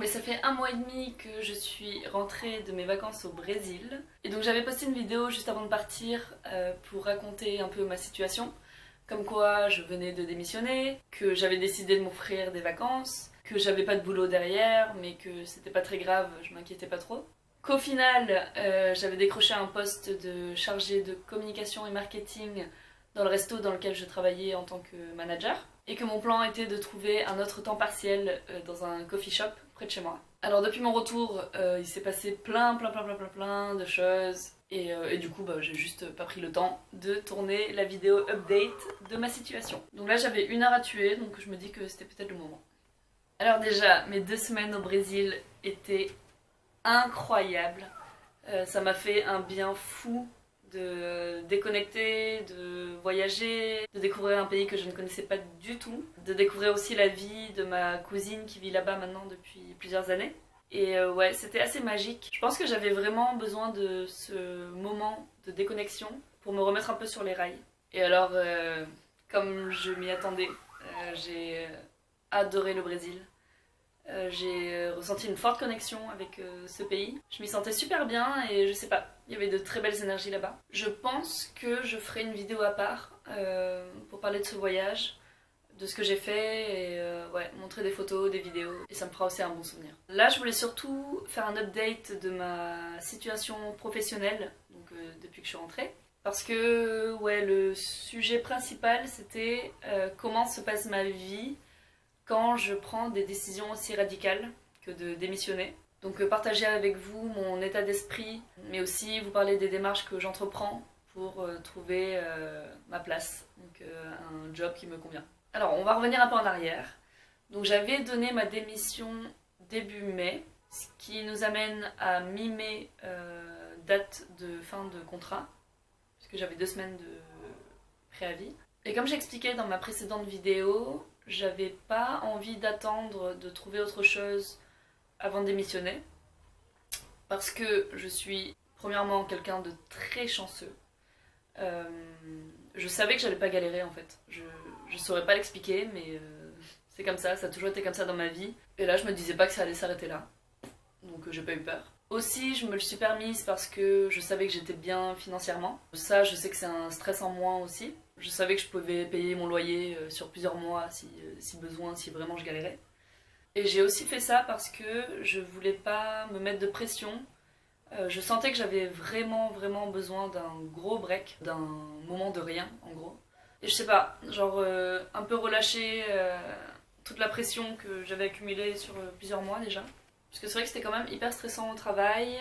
mais ça fait 1 mois et demi que je suis rentrée de mes vacances au Brésil. Et donc j'avais posté une vidéo juste avant de partir pour raconter un peu ma situation. Comme quoi je venais de démissionner, que j'avais décidé de m'offrir des vacances, que j'avais pas de boulot derrière, mais que c'était pas très grave, je m'inquiétais pas trop. Qu'au final, j'avais décroché un poste de chargé de communication et marketing dans le resto dans lequel je travaillais en tant que manager. Et que mon plan était de trouver un autre temps partiel dans un coffee shop près de chez moi. Alors depuis mon retour, il s'est passé plein de choses. Et du coup, j'ai juste pas pris le temps de tourner la vidéo update de ma situation. Donc là, j'avais 1 heure à tuer, donc je me dis que c'était peut-être le moment. Alors déjà, mes 2 semaines au Brésil étaient incroyables. Ça m'a fait un bien fou de déconnecter, de voyager, de découvrir un pays que je ne connaissais pas du tout, de découvrir aussi la vie de ma cousine qui vit là-bas maintenant depuis plusieurs années. Et ouais, c'était assez magique. Je pense que j'avais vraiment besoin de ce moment de déconnexion pour me remettre un peu sur les rails. Et alors, comme je m'y attendais, j'ai adoré le Brésil. J'ai ressenti une forte connexion avec ce pays. Je m'y sentais super bien et je sais pas, il y avait de très belles énergies là-bas. Je pense que je ferai une vidéo à part pour parler de ce voyage, de ce que j'ai fait et ouais, montrer des photos, des vidéos et ça me fera aussi un bon souvenir. Là, je voulais surtout faire un update de ma situation professionnelle, donc depuis que je suis rentrée. Parce que ouais, le sujet principal c'était comment se passe ma vie quand je prends des décisions aussi radicales que de démissionner. Donc partager avec vous mon état d'esprit, mais aussi vous parler des démarches que j'entreprends pour trouver ma place, donc un job qui me convient. Alors on va revenir un peu en arrière. Donc j'avais donné ma démission début mai, ce qui nous amène à mi-mai, date de fin de contrat, puisque j'avais 2 semaines de préavis. Et comme j'expliquais dans ma précédente vidéo, j'avais pas envie d'attendre de trouver autre chose avant de démissionner parce que je suis premièrement quelqu'un de très chanceux. Je savais que j'allais pas galérer en fait. Je saurais pas l'expliquer, mais c'est comme ça a toujours été comme ça dans ma vie. Et là, je me disais pas que ça allait s'arrêter là, donc j'ai pas eu peur. Aussi, je me le suis permise parce que je savais que j'étais bien financièrement. Ça, je sais que c'est un stress en moins aussi. Je savais que je pouvais payer mon loyer sur plusieurs mois si besoin, si vraiment je galérais. Et j'ai aussi fait ça parce que je voulais pas me mettre de pression. Je sentais que j'avais vraiment besoin d'un gros break, d'un moment de rien en gros. Et je sais pas, genre un peu relâcher toute la pression que j'avais accumulée sur plusieurs mois déjà. Parce que c'est vrai que c'était quand même hyper stressant au travail.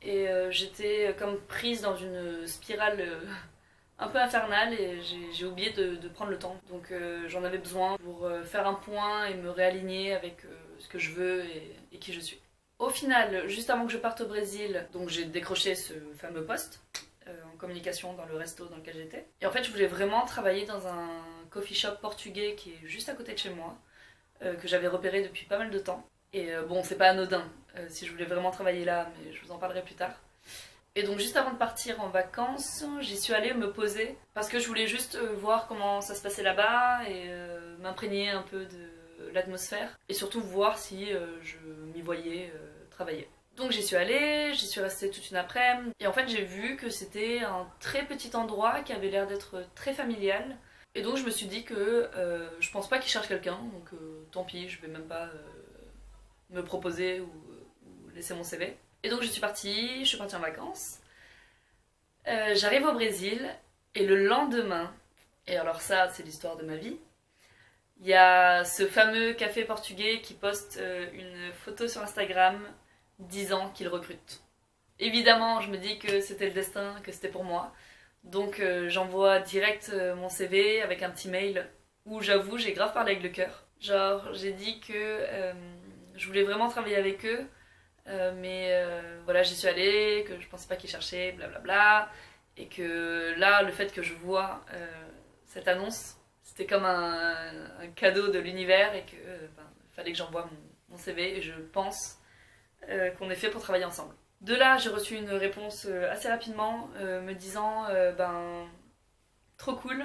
Et j'étais comme prise dans une spirale un peu infernale et j'ai oublié de prendre le temps. Donc j'en avais besoin pour faire un point et me réaligner avec ce que je veux et qui je suis. Au final, juste avant que je parte au Brésil, donc j'ai décroché ce fameux poste en communication dans le resto dans lequel j'étais. Et en fait, je voulais vraiment travailler dans un coffee shop portugais qui est juste à côté de chez moi, que j'avais repéré depuis pas mal de temps. Et bon, c'est pas anodin si je voulais vraiment travailler là, mais je vous en parlerai plus tard. Et donc juste avant de partir en vacances, j'y suis allée me poser parce que je voulais juste voir comment ça se passait là-bas et m'imprégner un peu de l'atmosphère et surtout voir si je m'y voyais travailler. Donc j'y suis restée toute une après-midi et en fait j'ai vu que c'était un très petit endroit qui avait l'air d'être très familial et donc je me suis dit que je pense pas qu'ils cherchent quelqu'un donc tant pis, je vais même pas me proposer ou laisser mon CV. Et donc je suis partie en vacances. J'arrive au Brésil et le lendemain, et alors ça c'est l'histoire de ma vie, il y a ce fameux café portugais qui poste une photo sur Instagram disant qu'il recrute. Évidemment je me dis que c'était le destin, que c'était pour moi. Donc j'envoie direct mon CV avec un petit mail où j'avoue j'ai grave parlé avec le cœur. Genre j'ai dit que je voulais vraiment travailler avec eux. Mais voilà, j'y suis allée, que je pensais pas qu'ils cherchaient, blablabla. Et que là, le fait que je vois cette annonce, c'était comme un cadeau de l'univers et que fallait que j'envoie mon CV. Et je pense qu'on est fait pour travailler ensemble. De là, j'ai reçu une réponse assez rapidement me disant trop cool,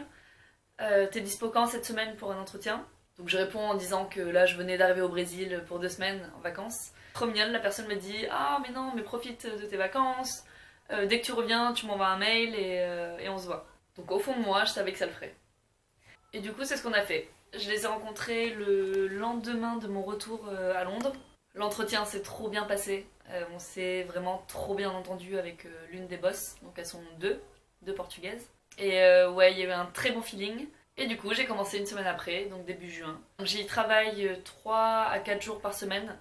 t'es dispo quand cette semaine pour un entretien? Donc je réponds en disant que là je venais d'arriver au Brésil pour 2 semaines en vacances. Trop mignonne, la personne me dit ah mais non mais profite de tes vacances, dès que tu reviens tu m'envoies un mail et on se voit. Donc au fond de moi je savais que ça le ferait. Et du coup c'est ce qu'on a fait. Je les ai rencontrés le lendemain de mon retour à Londres. L'entretien s'est trop bien passé, on s'est vraiment trop bien entendu avec l'une des boss, donc elles sont deux portugaises. Et ouais il y avait un très bon feeling. Et du coup, j'ai commencé une semaine après, donc début juin. J'y travaille 3 à 4 jours par semaine,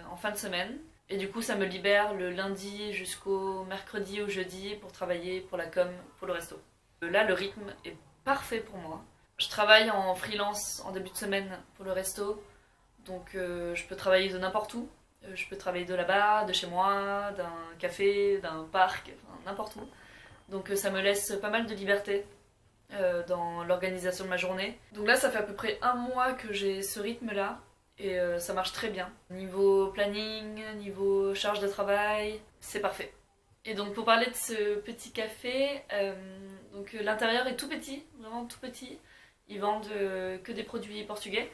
en fin de semaine. Et du coup, ça me libère le lundi jusqu'au mercredi ou jeudi pour travailler pour la com, pour le resto. Là, le rythme est parfait pour moi. Je travaille en freelance en début de semaine pour le resto, donc je peux travailler de n'importe où. Je peux travailler de là-bas, de chez moi, d'un café, d'un parc, enfin, n'importe où. Donc ça me laisse pas mal de liberté dans l'organisation de ma journée. Donc là, ça fait à peu près 1 mois que j'ai ce rythme-là et ça marche très bien. Niveau planning, niveau charge de travail, c'est parfait. Et donc pour parler de ce petit café, donc l'intérieur est tout petit, vraiment tout petit. Ils vendent que des produits portugais.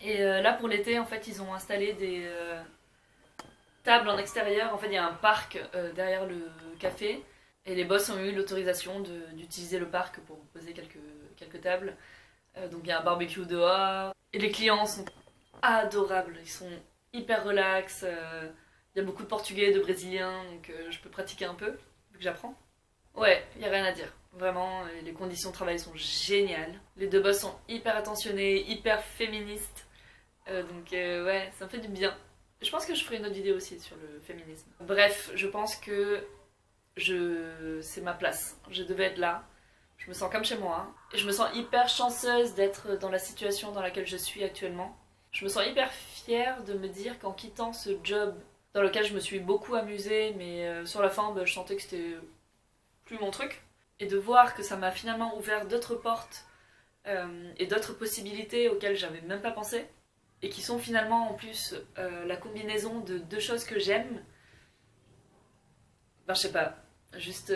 Et là pour l'été, en fait, ils ont installé des tables en extérieur. En fait, il y a un parc derrière le café. Et les boss ont eu l'autorisation d'utiliser le parc pour poser quelques tables. Donc il y a un barbecue dehors. Et les clients sont adorables, ils sont hyper relax. Il y a beaucoup de Portugais, de Brésiliens, donc je peux pratiquer un peu, vu que j'apprends. Ouais, il n'y a rien à dire. Vraiment, les conditions de travail sont géniales. Les 2 boss sont hyper attentionnés, hyper féministes. Donc ouais, ça me fait du bien. Je pense que je ferai une autre vidéo aussi sur le féminisme. Bref, je pense que c'est ma place. Je devais être là. Je me sens comme chez moi. Et je me sens hyper chanceuse d'être dans la situation dans laquelle je suis actuellement. Je me sens hyper fière de me dire qu'en quittant ce job dans lequel je me suis beaucoup amusée, mais sur la fin, je sentais que c'était plus mon truc. Et de voir que ça m'a finalement ouvert d'autres portes et d'autres possibilités auxquelles j'avais même pas pensé. Et qui sont finalement en plus la combinaison de 2 choses que j'aime. Je sais pas, juste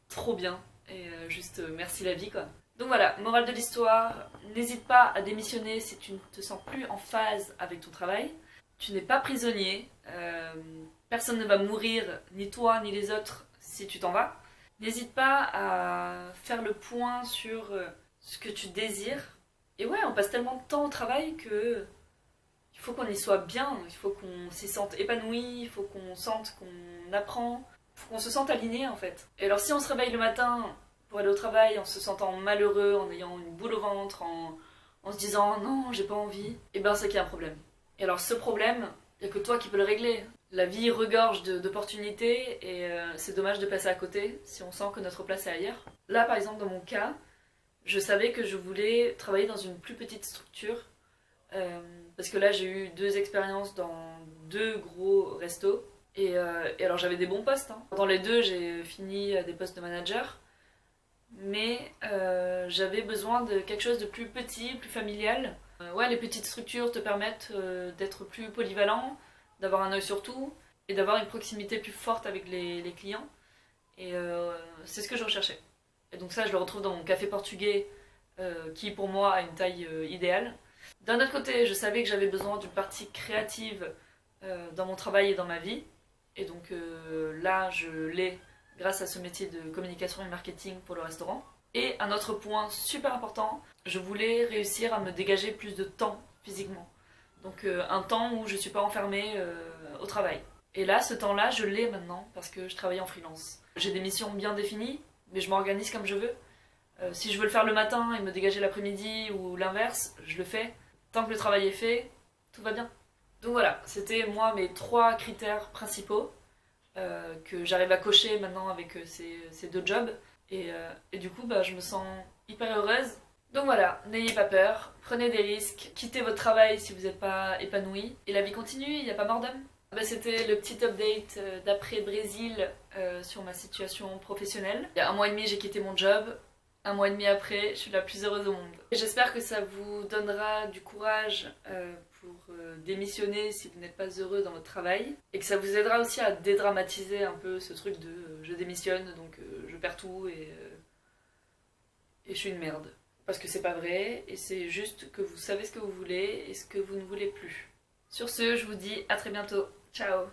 trop bien et juste merci la vie quoi. Donc voilà, morale de l'histoire, n'hésite pas à démissionner si tu ne te sens plus en phase avec ton travail. Tu n'es pas prisonnier, personne ne va mourir, ni toi ni les autres, si tu t'en vas. N'hésite pas à faire le point sur ce que tu désires. Et ouais, on passe tellement de temps au travail que il faut qu'on y soit bien, il faut qu'on s'y sente épanoui, il faut qu'on sente qu'on apprend, il faut qu'on se sente aligné en fait. Et alors si on se réveille le matin pour aller au travail en se sentant malheureux, en ayant une boule au ventre, en se disant non j'ai pas envie, et ben c'est qu'il y a un problème. Et alors ce problème, il n'y a que toi qui peux le régler. La vie regorge d'opportunités et c'est dommage de passer à côté si on sent que notre place est ailleurs. Là par exemple dans mon cas, je savais que je voulais travailler dans une plus petite structure. Parce que là j'ai eu 2 expériences dans 2 gros restos et alors j'avais des bons postes hein. Dans les 2 j'ai fini à des postes de manager mais j'avais besoin de quelque chose de plus petit, plus familial. Ouais, les petites structures te permettent d'être plus polyvalent, d'avoir un œil sur tout et d'avoir une proximité plus forte avec les clients et c'est ce que je recherchais. Et donc ça je le retrouve dans mon café portugais qui pour moi a une taille idéale. D'un autre côté, je savais que j'avais besoin d'une partie créative dans mon travail et dans ma vie. Et donc là, je l'ai grâce à ce métier de communication et marketing pour le restaurant. Et un autre point super important, je voulais réussir à me dégager plus de temps physiquement. Donc un temps où je ne suis pas enfermée au travail. Et là, ce temps-là, je l'ai maintenant parce que je travaille en freelance. J'ai des missions bien définies, mais je m'organise comme je veux. Si je veux le faire le matin et me dégager l'après-midi ou l'inverse, je le fais. Tant que le travail est fait, tout va bien. Donc voilà, c'était moi mes 3 critères principaux que j'arrive à cocher maintenant avec ces 2 jobs. Et du coup, je me sens hyper heureuse. Donc voilà, n'ayez pas peur, prenez des risques, quittez votre travail si vous n'êtes pas épanoui. Et la vie continue, il n'y a pas mort d'homme. C'était le petit update d'après Brésil sur ma situation professionnelle. Il y a 1 mois et demi, j'ai quitté mon job. 1 mois et demi après, je suis la plus heureuse au monde. J'espère que ça vous donnera du courage pour démissionner si vous n'êtes pas heureux dans votre travail. Et que ça vous aidera aussi à dédramatiser un peu ce truc de je démissionne, donc je perds tout et je suis une merde. parce que c'est pas vrai, et c'est juste que vous savez ce que vous voulez et ce que vous ne voulez plus. Sur ce, je vous dis à très bientôt. Ciao!